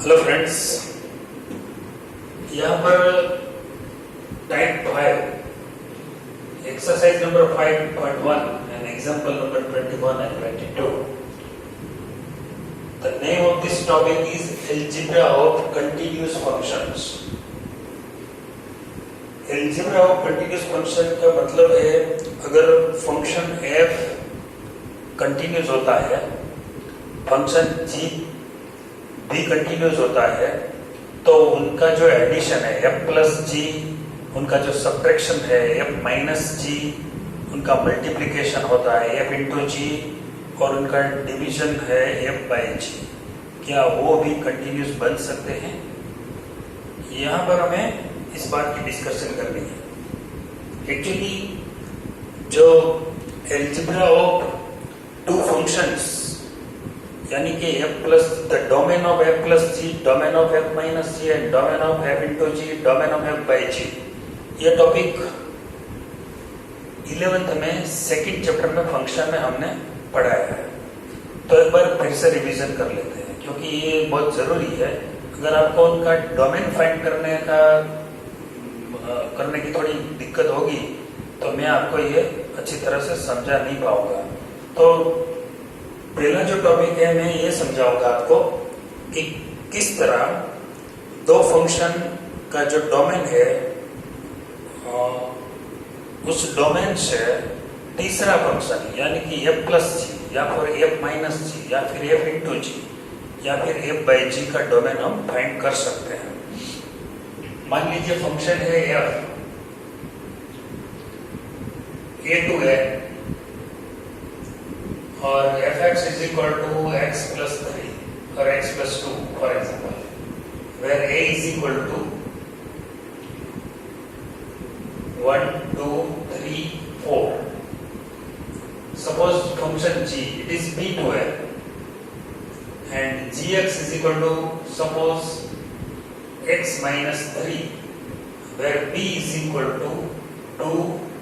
Hello friends, यहाँ पर type 5 exercise number 5.1 and example number 21 and 22. The name of this topic is algebra of continuous functions. algebra of continuous function का मतलब है अगर function f continuous होता है, function g भी continuous होता है, तो उनका जो एडिशन है f प्लस जी, उनका जो सब्ट्रैक्शन है f माइनस जी, उनका मल्टीप्लिकेशन होता है f इंटू जी और उनका डिवीजन है f बाई जी, क्या वो भी कंटिन्यूस बन सकते हैं? यहाँ पर हमें इस बात की डिस्कशन करनी है। एक्चुअली जो एल्जेब्रा ऑफ टू फंक्शंस यानी कि f plus the domain of f plus g, domain of f minus g and domain of f into g, domain of f by g, ये टॉपिक 11th में second chapter में function में हमने पढ़ाया है। तो एक बार फिर से रिवीजन कर लेते हैं क्योंकि ये बहुत जरूरी है। अगर आपको उनका डोमेन फाइंड करने की थोड़ी दिक्कत होगी तो मैं आपको ये अच्छी तरह से समझा नहीं पाऊंगा। तो पहला जो टॉपिक है, मैं ये समझाऊंगा आपको कि किस तरह दो फंक्शन का जो डोमेन है उस डोमेन से तीसरा फंक्शन यानी कि f प्लस जी या फिर f माइनस जी या फिर f इंटू जी या फिर f बाई जी का डोमेन हम फाइंड कर सकते हैं। मान लीजिए फंक्शन है f a टू है और fx is equal to x plus 3 or x plus 2 for example, where a is equal to 1, 2, 3, 4. Suppose function g, it is b2 and gx is equal to suppose x minus 3, where b is equal to 2,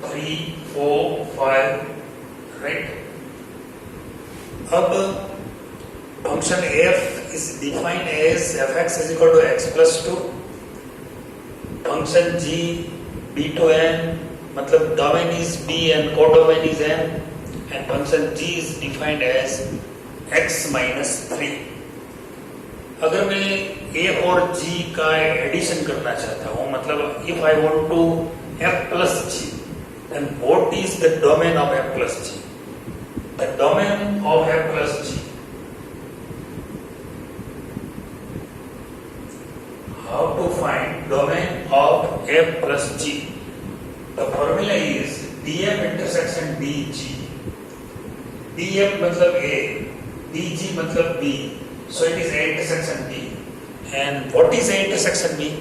3, 4, 5, right? अब function f is defined as fx is equal to x plus 2, function g b to n मतलब domain is b and codomain is n and function g is defined as x minus 3। अगर मैं a और g का addition करना चाहता हूँ, मतलब if I want to f plus g, then what is the domain of f plus g? The domain of f plus g. How to find domain of f plus g? The formula is df intersection dg. df मतलब a, dg मतलब b. So it is a intersection b. And what is a intersection b?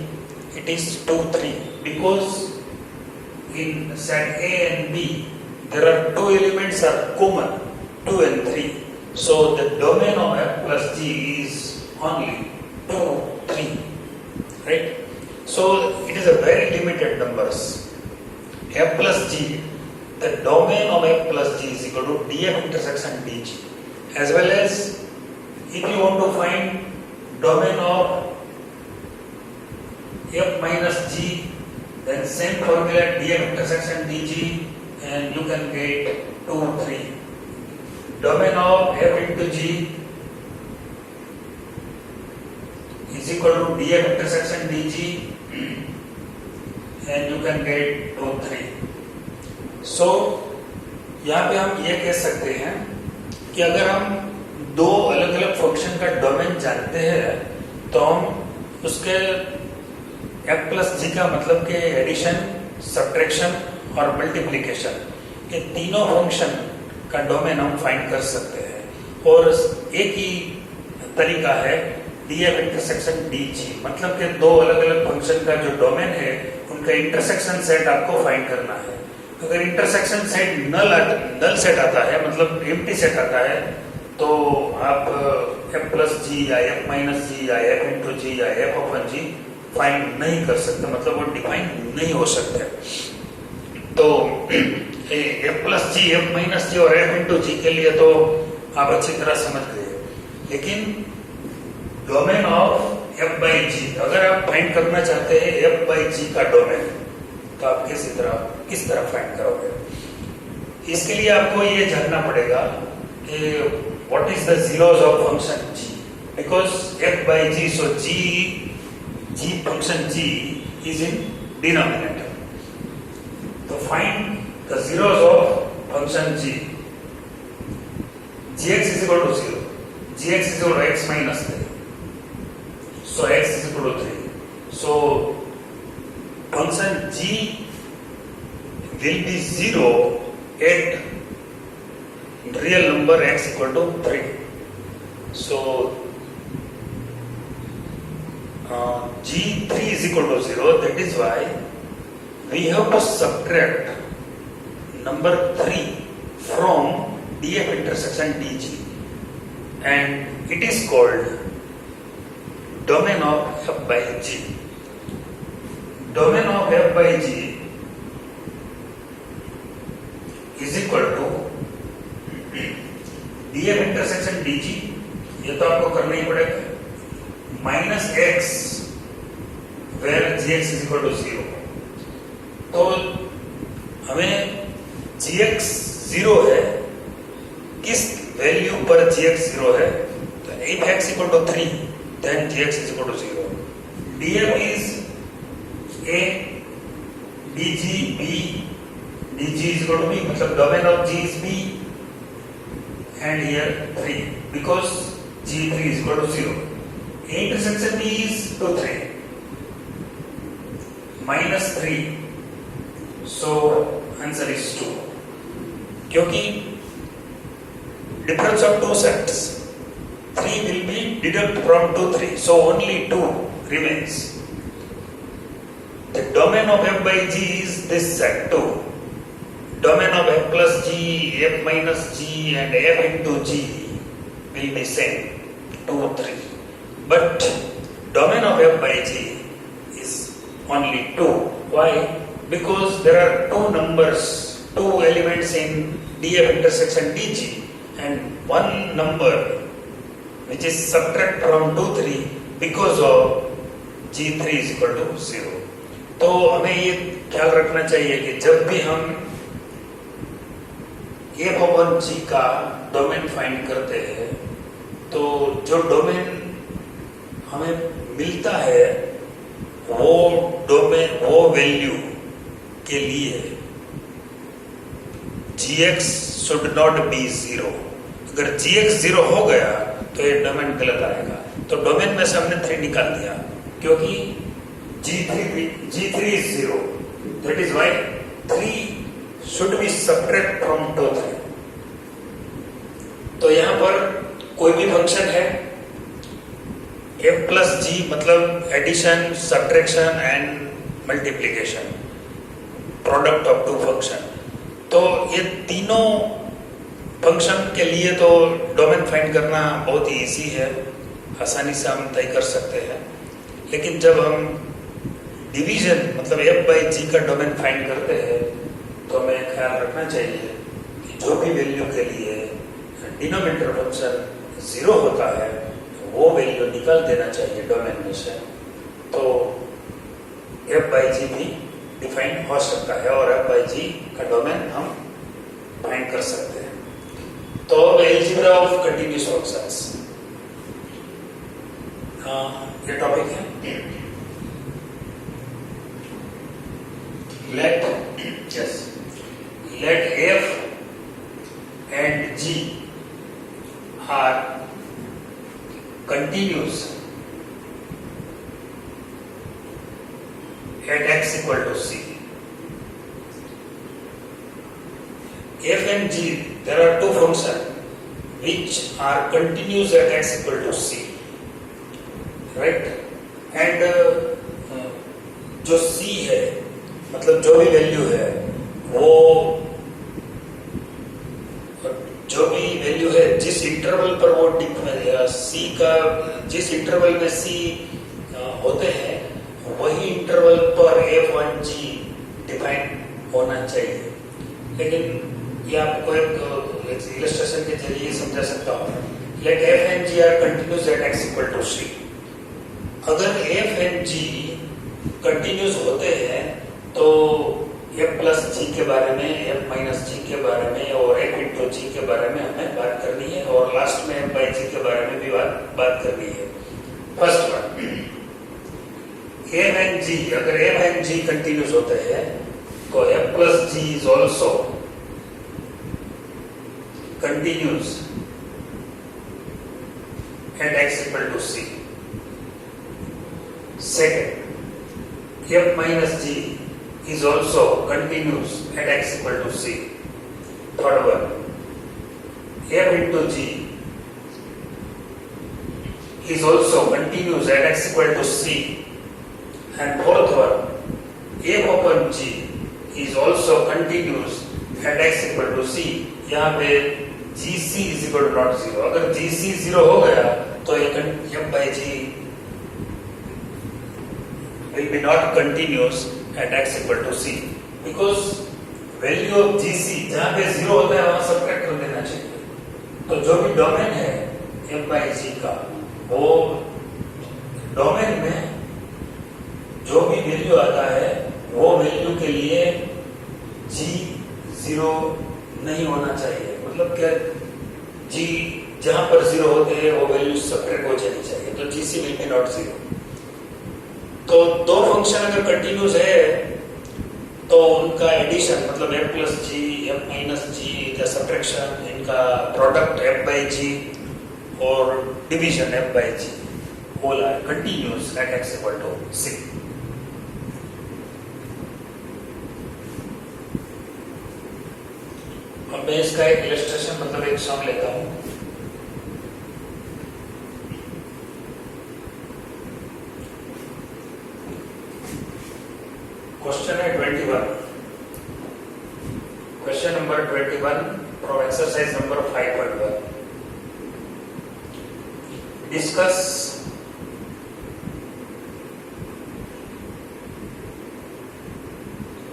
It is 2, 3. Because in set a and b, there are two elements are common, 2 and 3. So the domain of f plus g is only 2, 3, right? So it is a very limited numbers. f plus g, the domain of f plus g is equal to df intersection dg. As well as if you want to find domain of f minus g, then same formula df intersection dg and you can get 2, 3. Domain of f into g is equal to df intersection dg and you can get 2, 3. So यहाँ पे हम ये कह सकते हैं कि अगर हम दो अलग अलग फंक्शन का डोमेन जानते हैं तो हम उसके f प्लस जी का मतलब के एडिशन, सब्ट्रैक्शन और मल्टीप्लिकेशन, ये तीनों फंक्शन का डोमेन हम फाइंड कर सकते हैं। और एक ही तरीका है df इंटरसेक्शन dg, मतलब कि दो अलग अलग फंक्शन का जो डोमेन है उनका इंटरसेक्शन सेट आपको फाइंड करना है। अगर इंटरसेक्शन सेट नल सेट आता है, मतलब एम्प्टी सेट आता है, तो आप f प्लस जी या f माइनस जी या f इंटू जी या f ऑफ जी फाइंड नहीं कर सकते, मतलब वो डिफाइन नहीं हो सकते। तो f plus g, f minus जी और f इंटू जी के लिए तो आप अच्छी तरह समझ गए, लेकिन डोमेन ऑफ एफ बाई जी, अगर आप फाइंड करना चाहते हैं एफ बाई जी का डोमेन, तो आप किस तरह फाइंड करोगे? इसके लिए आपको ये जानना पड़ेगा कि what is the zeros of function g, because f by g, so g function g is in denominator. तो find the zeros of function g. gx is equal to 0, gx is equal to x minus 3, so x is equal to 3. So function g will be 0 at real number x equal to 3. So g3 is equal to 0. That is why we have to subtract number 3 from df intersection dg, and it is called domain of f by g. Domain of f by g is equal to df intersection dg, ये तो आपको करना ही पड़ेगा, minus x where gx is equal to 0. तो हमें gx 0 है, किस वैल्यू पर gx 0 है? तो if x equal to 3 then gx is equal to 0. df is a, dg b, dg is equal to b, मतलब domain of g is b, and here 3 because g3 is equal to 0. A intersection b is 2 3 minus 3, so answer is 2. क्योंकि difference of two sets, 3 will be deduct from 2 3, so only 2 remains. The domain of f by g is this set 2. Domain of f plus g, f minus g, and f into g will be same, 2 3. But domain of f by g is only 2. Why? Because there are two numbers, two elements in df intersection dg, and one number which is subtract from 2 3 because of g3 is equal to 0. तो हमें ये ख्याल रखना चाहिए कि जब भी हम f upon g का डोमेन फाइंड करते हैं, तो जो डोमेन हमें मिलता है वो डोमेन, वो वैल्यू के लिए gx should not be 0. अगर gx 0 हो गया तो ये डोमेन गलत आएगा. तो डोमेन में से हमने 3 निकाल दिया क्योंकि g3 is 0. That is why 3 should be subtract from 2 3. तो यहाँ पर कोई भी फंक्शन है f plus g, मतलब addition, subtraction and multiplication, product of two function. तो ये तीनों फंक्शन के लिए तो डोमेन फाइंड करना बहुत ही इजी है, आसानी से हम तय कर सकते हैं. लेकिन जब हम डिवीजन मतलब f by g का डोमेन फाइंड करते हैं तो हमें ख्याल रखना चाहिए कि जो भी वैल्यू के लिए डिनोमिनेटर फंक्शन 0 होता है वो वैल्यू निकाल देना चाहिए डोमेन में से. तो f by g भी डिफाइन हो सकता है और f by g का डोमेन हम फाइंड कर सकते हैं. तो अलजेब्रा ऑफ कंटीन्यूअस फंक्शंस, ये टॉपिक है. let f and g are continuous at x equal to c. F and g, there are two functions which are continuous at x equal to c, right? And जो c है, मतलब जो भी value है, वो जो भी वैल्यू है जिस इंटरवल पर वो c का, जिस इंटरवल में c होते हैं वही इंटरवल पर f1g डिफाइन होना चाहिए. लेकिन ये आपको एक इलस्ट्रेशन के जरिए समझा सकता हूँ. Let f and g are continuous at x equal to c. अगर एफ एंड जी कंटिन्यूस होते हैं तो एफ प्लस जी के बारे में, एफ माइनस जी के बारे में और एफ इंटू जी के बारे में हमें बात करनी है और लास्ट में एफ बाई जी के बारे में भी बात करनी है। First one, f and g, अगर एफ एंड जी कंटिन्यूस होते हैं तो f plus g is also continuous at x equal to c. Second, f minus g is also continuous at x equal to c. Third one, f into g is also continuous at x equal to c. And fourth one, f upon g is also continuous at x equal to c. यहाँ पे GC is equal to not zero. अगर GC 0 हो गया तो f by g will be not continuous at x equal to c because value of GC जहाँ पे 0 होता है वहाँ सबट्रैक्ट कर देना चाहिए। तो जो भी डोमेन है f by g का, वो डोमेन में जो भी वैल्यू आता है वो वैल्यू के लिए g 0 नहीं होना चाहिए। मतलब क्या, g जहां पर 0 होते हैं वो वैल्यू सबट्रैक्ट हो जानी चाहिए, तो GC विल बी नॉट 0। तो दो फंक्शन अगर कंटिन्यूस है तो उनका एडिशन मतलब f plus g, f minus g या सबट्रैक्शन, इनका प्रोडक्ट f बाई जी और division f by g whole are continuous at x equal to c। अब मैं इसका एक इलस्ट्रेशन मतलब एक सम लेता हूं। क्वेश्चन है 21, question number 21 from exercise number 5.1। Discuss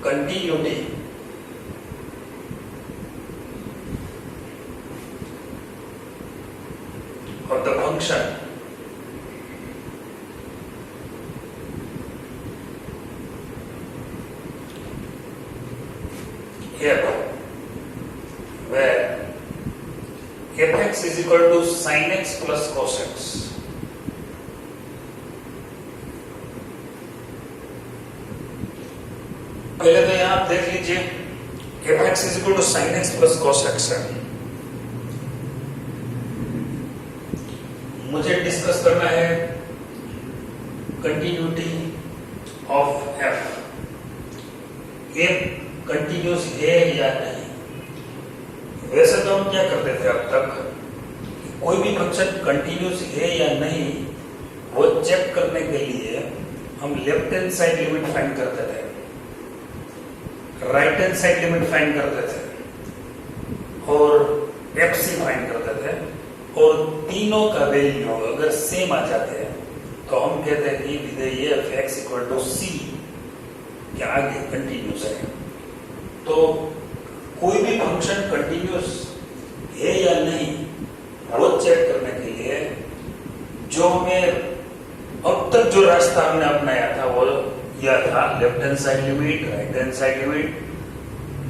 continuity of the function here where fx is equal to sin x plus cos x। पहले तो यहां आप देख लीजिए fx is equal to sin x plus cos x है। मुझे discuss करना है continuity of F, F continuous है या नहीं। वैसे तो हम क्या करते थे अब तक, कोई भी फंक्शन कंटिन्यूस है या नहीं वो चेक करने के लिए हम left hand side limit find करते थे, right hand side limit find करते थे और एफसी फाइंड करते थे। और तीनों का वैल्यू अगर सेम आ जाते हैं तो हम कहते हैं कि विधेय f x equal to c के आगे कंटिन्यूस है। तो कोई भी फंक्शन कंटिन्यूस है या नहीं वो चेक करने के लिए जो हमें अब तक जो रास्ता हमने अपनाया था वो यह था, left hand side limit, right hand side limit,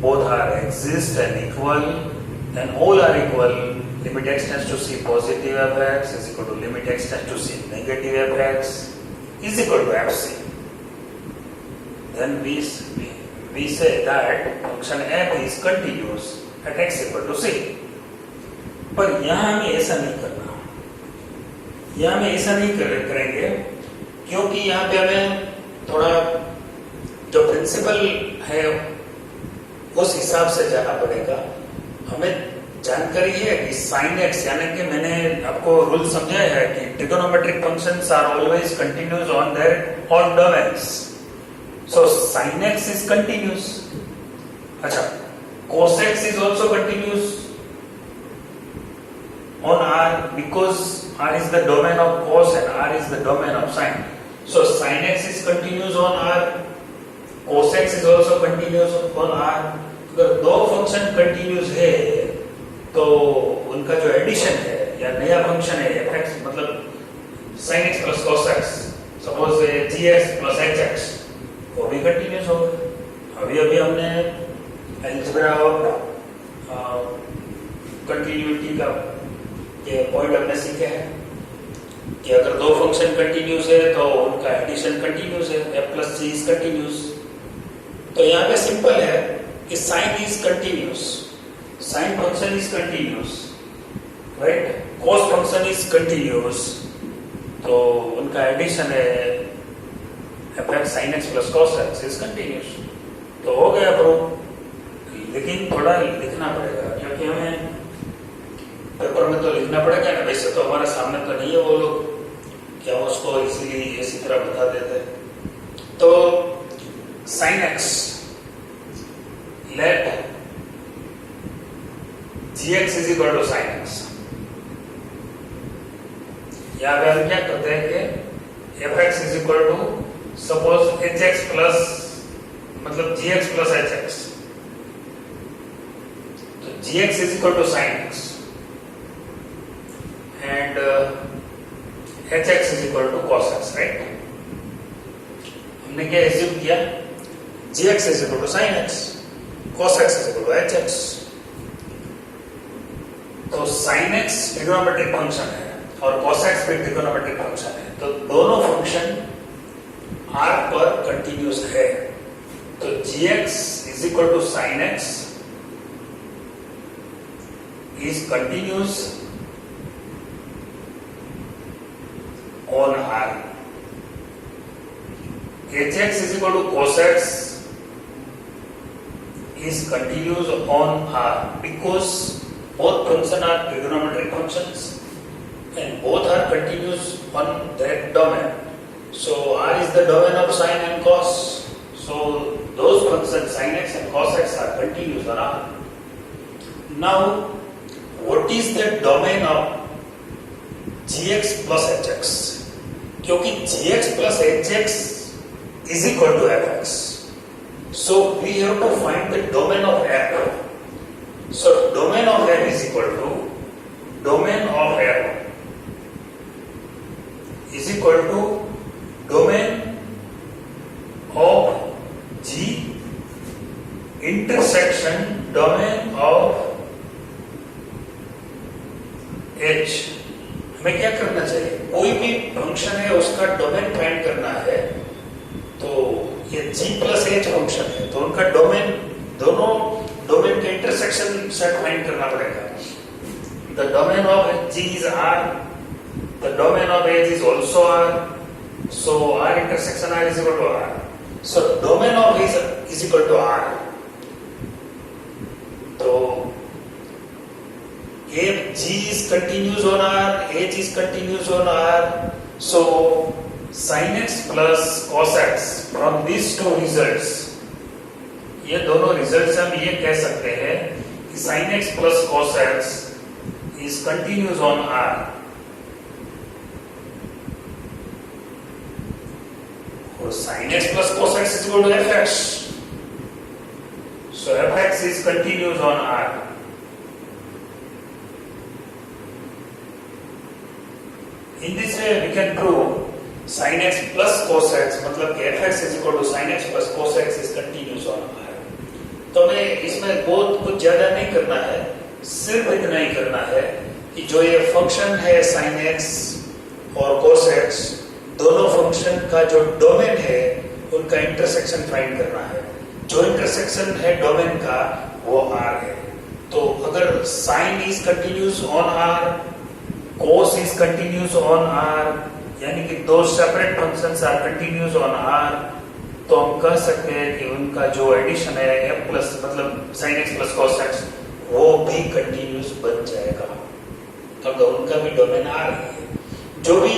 both are exist and equal and all are equal. Limit x tends to c positive fx is equal to limit x tends to c negative fx is equal to fc. Then we say that function f is continuous at x equal to c. पर यहाँ हमें ऐसा नहीं करना, यहाँ हमें ऐसा नहीं करेंगे क्योंकि यहाँ पे हमें थोड़ा जो प्रिंसिपल है उस हिसाब से जाना पड़ेगा। हमें जानकारी है कि sin x यानी कि मैंने आपको रूल समझाया है कि trigonometric functions are always continuous on there on domains. So sin x is continuous. अच्छा, cos x is also continuous on R because R is the domain of cos and R is the domain of sin. So sin x is continuous on R, cos x is also continuous on R। अगर दो function continuous है तो उनका जो addition है या नया function है fx मतलब sin x plus cos x, suppose g x plus h x, वो भी कंटिन्यूस होगा। अभी अभी हमने अलजेब्रा और कंटिन्यूटी का ये पॉइंट हमने सीखे हैं कि अगर दो फंक्शन कंटिन्यूस है तो उनका एडिशन कंटिन्यूस है, f plus g is continuous. तो यहाँ पे सिंपल है कि sine is continuous, sine function is continuous, right, cos function is continuous, तो उनका एडिशन है f x sine x plus cos x is continuous. तो हो गया प्रूफ, लेकिन थोड़ा लिखना पड़ेगा क्योंकि हमें पेपर में तो लिखना पड़ेगा ना, वैसे तो हमारे सामने तो नहीं है वो लोग कि हम उसको इसीलिए इसी तरह बता देते हैं। तो sine x, let g x is equal to sine x. यहां पे हम क्या करते हैं कि f x is equal to suppose h x plus मतलब g x plus h x, तो g x is equal to sine x and hx is equal to cos x, right? हमने क्या एज्यूम किया, gx is equal to sin x, cos x is equal to hx। तो sin x trigonometric function है और cos x भी trigonometric function है, तो दोनों फंक्शन r पर कंटिन्यूस है। तो gx is equal to sin x is continuous on R. hx is equal to cos x is continuous on R because both functions are trigonometric functions and both are continuous on that domain. So R is the domain of sin and cos. So those functions sin x and cos x are continuous on R. Now, what is the domain of gx plus hx? क्योंकि gx plus hx is equal to fx, so we have to find the domain of f. So domain of f is equal to domain of f is equal to domain of g intersection domain of h। हमें क्या करना चाहिए, कोई भी function है उसका domain find करना है, तो ये g प्लस h फंक्शन है तो उनका डोमेन, दोनों डोमेन के इंटरसेक्शन सेट फाइंड करना पड़ेगा। The domain of g is r, the domain of h is also r, so r intersection r is equal to r, so domain of h is equal to r। तो if g is continuous on R, h is continuous on R, so sin x plus cos x from these two results, ये दोनों result से हम ये कह सकते हैं कि sin x plus cos x is continuous on R। और sin x plus cos x is equal to fx, so fx is continuous on R। In this way we can prove sin x plus cos x मतलब कि fx is equal to sin x plus cos x is continuous on R। तो हमें इसमें बहुत कुछ ज्यादा नहीं करना है, सिर्फ इतना ही करना है कि जो ये फंक्शन है sin x और cos x, दोनों फंक्शन का जो डोमेन है उनका इंटरसेक्शन फाइंड करना है। जो इंटरसेक्शन है डोमेन का वो R है। तो अगर sin is continuous on R, cos is continuous on R, यानी कि दो separate functions are continuous on R, तो हम कह सकते हैं कि उनका जो एडिशन है f प्लस मतलब sin x plus cos x वो भी कंटिन्यूस बन जाएगा। तो अगर उनका भी डोमेन R है, जो भी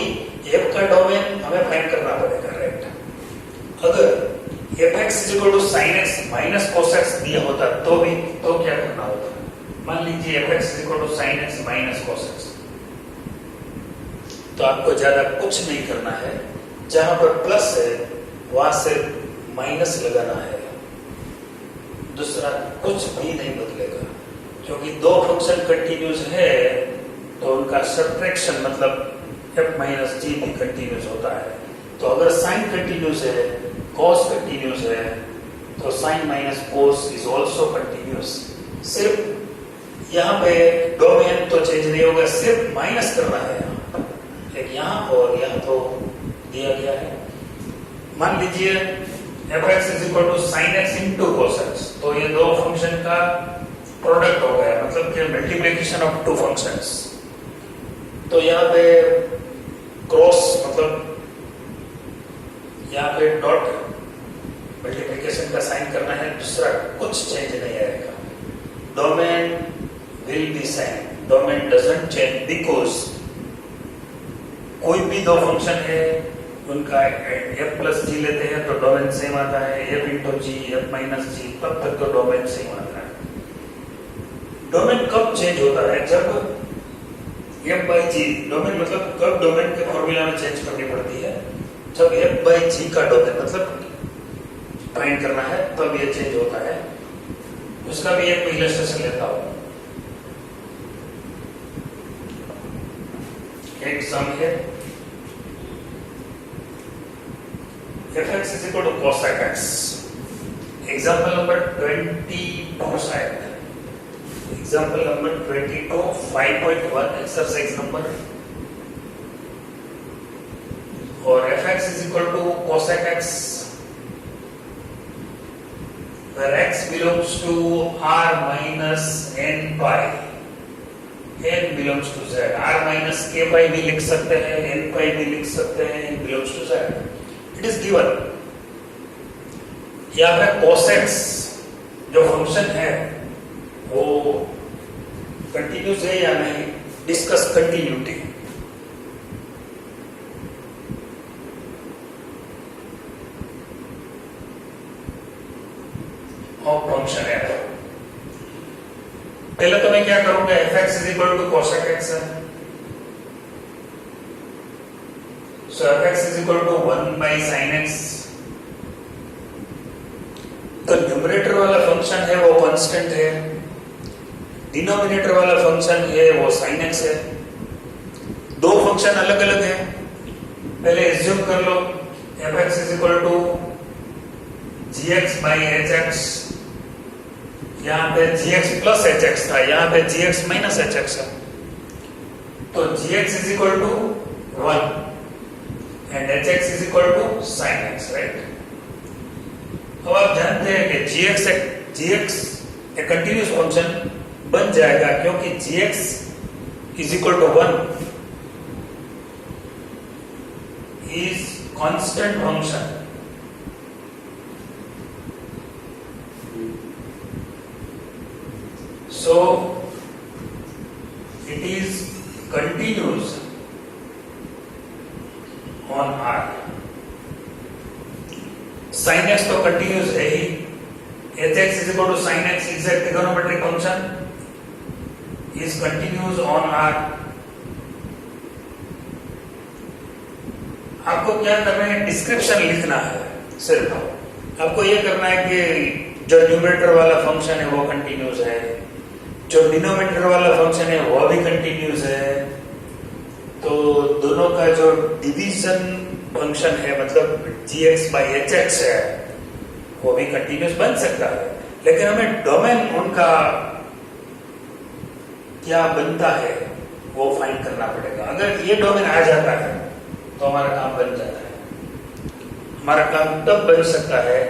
f का डोमेन हमें फाइंड करना पड़ेगा, राइट। अगर fx is equal to sin x minus cos x दिया होता तो भी तो क्या करना होता, मान लीजिए fx is equal to sin x minus cos x, तो आपको ज्यादा कुछ नहीं करना है, जहां पर प्लस है वहां से माइनस लगाना है, दूसरा कुछ भी नहीं बदलेगा। क्योंकि दो फंक्शन कंटिन्यूस है तो उनका सब्ट्रैक्शन मतलब f माइनस जी भी कंटिन्यूस होता है। तो अगर साइन कंटिन्यूस है, कॉस कंटिन्यूस है, तो sine minus cos is also continuous. सिर्फ यहाँ पे डोमेन तो चेंज नहीं होगा, सिर्फ माइनस करना है एक यहाँ और यहाँ तो दिया गया है। मान लीजिए fx is equal to sine x into cos x, तो ये दो फंक्शन का प्रोडक्ट हो गया, मतलब कि मल्टीप्लिकेशन ऑफ टू फंक्शंस। तो यहाँ पे क्रॉस मतलब यहाँ पे डॉट मल्टीप्लिकेशन का साइन करना है, दूसरा कुछ चेंज नहीं आएगा। Domain will be same, domain doesn't change because कोई भी दो फंक्शन है उनका f प्लस जी लेते हैं तो डोमेन सेम आता है, f इंटू जी, f माइनस जी, तब तक तो डोमेन सेम आता है। डोमेन कब चेंज होता है? जब f बाई जी, डोमेन मतलब कब डोमेन के फॉर्मूला में चेंज करनी पड़ती है? जब f बाई जी का डोमेन मतलब फाइंड करना है तब ये चेंज होता है। उसका भी एक इलस्ट्रेशन लेता हूं। एक सम है fx is equal to cos x. Example number 22 side. Example number 22, 5.1 exercise number. और fx is equal to cos x, where x belongs to r minus n pi. n belongs to z. r minus k pi भी लिख सकते हैं, n pi भी लिख सकते हैं, n belongs to z. It is given. यहाँ पे cos x जो फंक्शन है वो कंटिन्यूस है या नहीं, डिस्कस कंटिन्यूटी। और फंक्शन है, पहले तो मैं क्या करूंगा, fx is equal to cos x है, so fx is equal to 1 by sin x। तो न्यूमरेटर वाला फंक्शन है वो कांस्टेंट है, डिनोमिनेटर वाला फंक्शन है वो sin x है। दो फंक्शन अलग अलग है, पहले एज्यूम कर लो fx is equal to gx by hx। यहाँ पे gx plus hx था, यहाँ पे gx minus hx है, तो gx is equal to 1 and hx is equal to sin x, right? अब आप जानते हैं कि gx एक कंटिन्यूस फंक्शन बन जाएगा क्योंकि gx is equal to 1 is constant function। So it is continuous on R। sin x तो कंटिन्यूस है ही, hx is equal to sin x is a trigonometric function is continuous on R। आपको क्या करना है, description लिखना है, सिर्फ आपको ये करना है कि जो न्यूमरेटर वाला फंक्शन है वो कंटिन्यूस है, जो डिनोमिनेटर वाला फंक्शन है वो भी कंटिन्यूस है, तो दोनों का जो डिवीजन फंक्शन है मतलब gx by hx है वो भी कंटिन्यूस बन सकता है, लेकिन हमें डोमेन उनका क्या बनता है वो फाइंड करना पड़ेगा। अगर ये डोमेन आ जाता है तो हमारा काम बन जाता है। हमारा काम तब बन सकता है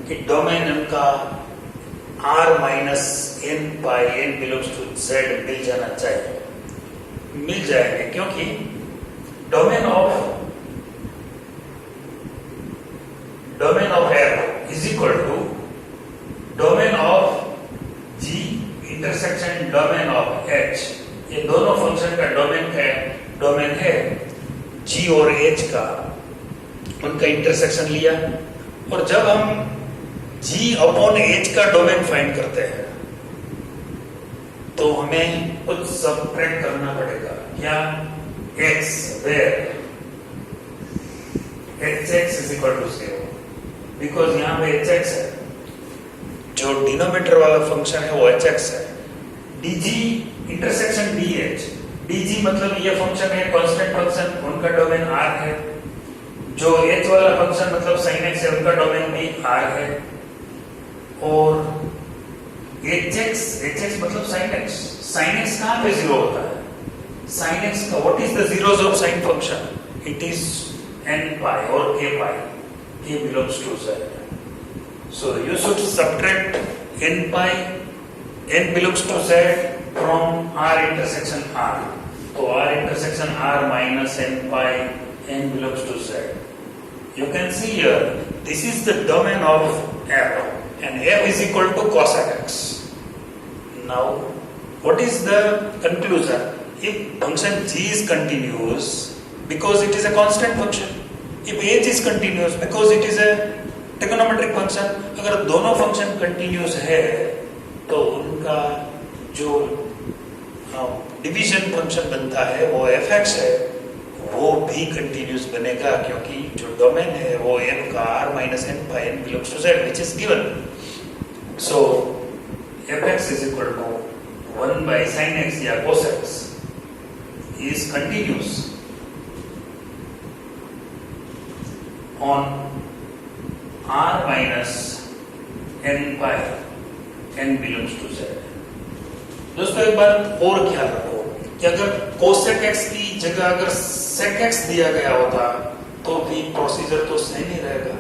कि डोमेन उनका r minus n pi n belongs to z मिल जाना चाहिए, मिल जाएंगे, क्योंकि domain of f is equal to domain of g intersection domain of h। ये दोनों फंक्शन का डोमेन है g और h का, उनका इंटरसेक्शन लिया, और जब हम g अपॉन h का डोमेन फाइंड करते हैं तो हमें कुछ सबट्रैक्ट करना पड़ेगा। क्या? x where hx is equal to 0, because यहाँ पे hx है, जो डिनोमिनेटर वाला फंक्शन है वो hx है। dg इंटरसेक्शन dh, dg मतलब ये फंक्शन है कांस्टेंट फंक्शन, उनका डोमेन r है, जो h वाला फंक्शन मतलब sin x है उनका डोमेन भी r है, और hx मतलब sin x कहाँ पे जीरो होता है? sin x का what is the zeros of sin function? It is n pi or k pi. k belongs to z. So you should subtract n pi, n belongs to z from r intersection r. So r intersection r minus n pi, n belongs to z. You can see here, this is the domain of f, and f is equal to cos x. Now, what is the conclusion? If function g is continuous, because it is a constant function. If h is continuous, because it is a trigonometric function. अगर दोनों function continuous है तो उनका जो division function बनता है वो fx है, वो भी कंटिन्यूस बनेगा, क्योंकि जो डोमेन है वो n का r minus n pi n belongs to z, which is given. So fx is equal to 1 by sin x या cos x is continuous on r minus n pi n belongs to z. दोस्तों एक बात और ख्याल रखो कि अगर cosec x की जगह अगर sec x दिया गया होता तो भी प्रोसीजर तो सेम ही रहेगा,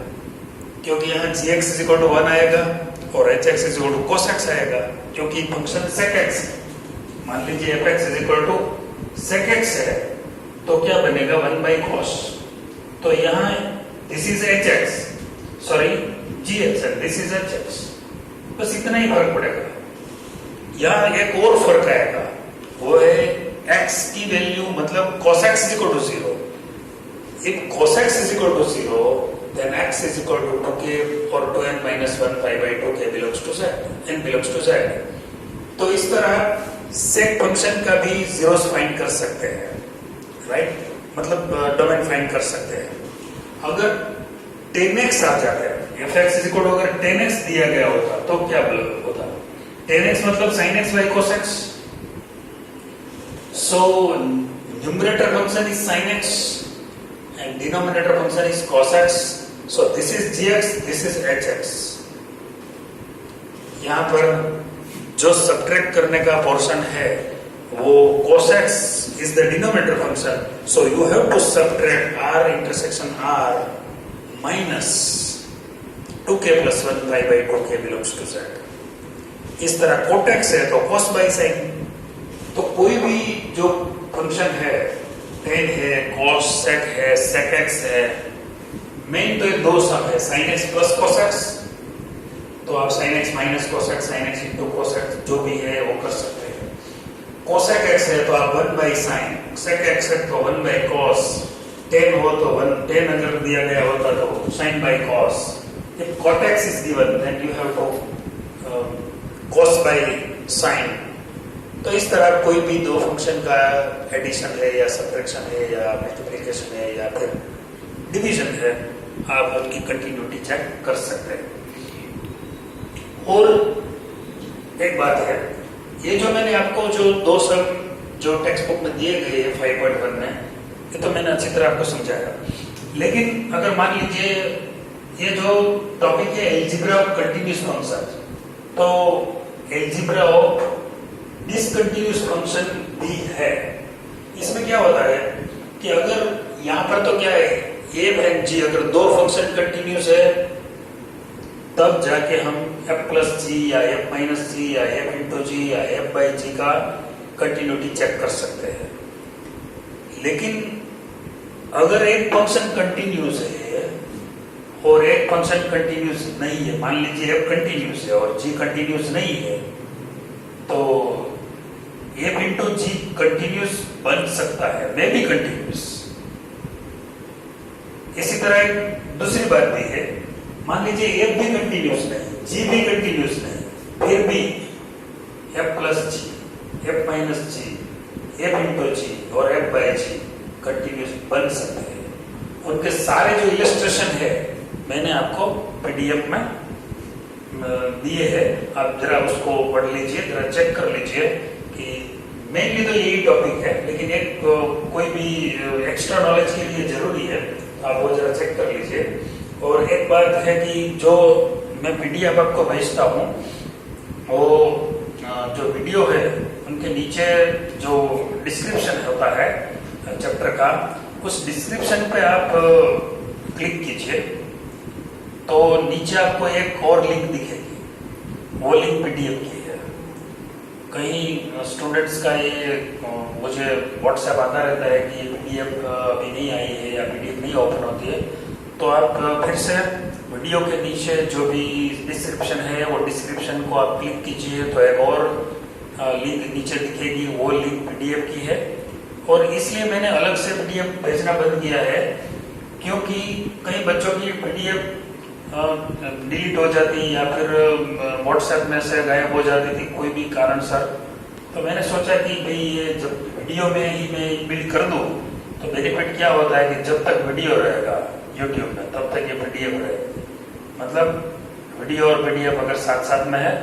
क्योंकि यहाँ gx is equal to 1 आएगा और hx is equal to cos x आएगा, क्योंकि फंक्शन sec x है। मान लीजिए fx is equal to sec x है तो क्या बनेगा 1 by cos। तो यहाँ this is hx, sorry gx and this is hx, बस इतना ही फर्क पड़ेगा। यहाँ एक और फर्क आएगा, वो है x की वैल्यू मतलब cos x is equal to 0. If cos x is equal to 0, then x is equal to 2k or 2n minus 1 pi by 2k belongs to z, n belongs to z. तो इस तरह sec function का भी zeros find कर सकते हैं, right? मतलब domain find कर सकते हैं। अगर 10x आ जाता है, fx is equal to अगर 10x दिया गया होता तो क्या होता? 10x मतलब sin x by cos x. So numerator function is sin x and denominator function is cos x. So this is gx, this is hx. यहाँ पर जो सब्ट्रैक्ट करने का पोर्शन है वो cos x is the denominator function. So you have to subtract r intersection r minus 2k plus 1 pi by 2k belongs to z. इस तरह cot x है तो cos by sin. तो कोई भी जो फंक्शन है, tan है, cos sec है, sec x है, मेन तो ये दो सम है, sin x plus cos x. तो आप sin x minus cos x, sin x into cos x जो भी है वो कर सकते हैं। cosec x है तो आप 1 by sin, sec x है तो 1 by cos, tan हो तो 1, tan अगर दिया गया होता तो sin by cos. If cot x is given, then you have to cos by sin. तो इस तरह कोई भी दो फंक्शन का एडिशन है या सब्ट्रैक्शन है या मल्टीप्लिकेशन है या फिर डिवीजन है, आप उनकी कंटिन्यूटी चेक कर सकते हैं। और एक बात है, ये जो मैंने आपको जो दो सब जो टेक्स्ट बुक में दिए गए 5.1 में, ये तो मैंने अच्छी तरह आपको समझाया। लेकिन अगर मान लीजिए ये जो टॉपिक है एल्जेब्रा ऑफ कंटिन्यूअस फंक्शन, तो एल्जेब्रा ऑफ डिसकंटिन्यूअस फंक्शन भी है। इसमें क्या होता है कि अगर यहाँ पर तो क्या है, f एंड g अगर दो फंक्शन कंटिन्यूअस है तब जाके हम f प्लस g या f माइनस g या f इंटू g या f बाई g का कंटिन्यूटी चेक कर सकते हैं। लेकिन अगर एक फंक्शन कंटिन्यूअस है और एक फंक्शन कंटिन्यूअस नहीं है, मान लीजिए f कंटिन्यूअस है और g कंटिन्यूअस नहीं है, तो f इंटू g कंटिन्यूअस बन सकता है, मे बी कंटिन्यूअस। इसी तरह एक दूसरी बात भी है, मान लीजिए f भी कंटिन्यूअस नहीं, g भी कंटिन्यूअस नहीं, फिर भी f plus g, f minus g, f into g और f बाई g कंटिन्यूअस बन सकते हैं। उनके सारे जो इलस्ट्रेशन है मैंने आपको पीडीएफ में दिए हैं, आप जरा उसको पढ़ लीजिए, जरा चेक कर लीजिए कि मेनली तो यही टॉपिक है, लेकिन एक कोई भी एक्स्ट्रा नॉलेज के लिए जरूरी है आप वो जरा चेक कर लीजिए। और एक बात है कि जो मैं पीडीएफ आपको भेजता हूँ वो जो वीडियो है उनके नीचे जो डिस्क्रिप्शन होता है चैप्टर का, उस डिस्क्रिप्शन पे आप क्लिक कीजिए तो नीचे आपको एक और लिंक दिखेगी, वो लिंक पीडीएफ की है। कई स्टूडेंट्स का ये मुझे व्हाट्सएप आता रहता है कि ये पीडीएफ अभी नहीं आई है या पीडीएफ नहीं ओपन होती है, तो आप फिर से वीडियो के नीचे जो भी डिस्क्रिप्शन है वो डिस्क्रिप्शन को आप क्लिक कीजिए तो एक और लिंक नीचे दिखेगी, वो लिंक पीडीएफ की है। और इसलिए मैंने अलग से पीडीएफ भेजना बंद किया है क्योंकि कई बच्चों की पीडीएफ डिलीट हो जाती या फिर व्हाट्सएप में से गायब हो जाती थी कोई भी कारण सर। तो मैंने सोचा कि भाई ये जब वीडियो में ही मैं बिल्ड कर दूं तो बेनिफिट क्या होता है कि जब तक वीडियो रहेगा यूट्यूब में तब तक ये पीडीएफ रहेगा। मतलब वीडियो और पीडीएफ अगर साथ साथ में है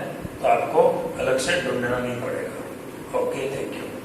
तो आपको अलग से ढूंढना नहीं पड़ेगा। Okay, thank you.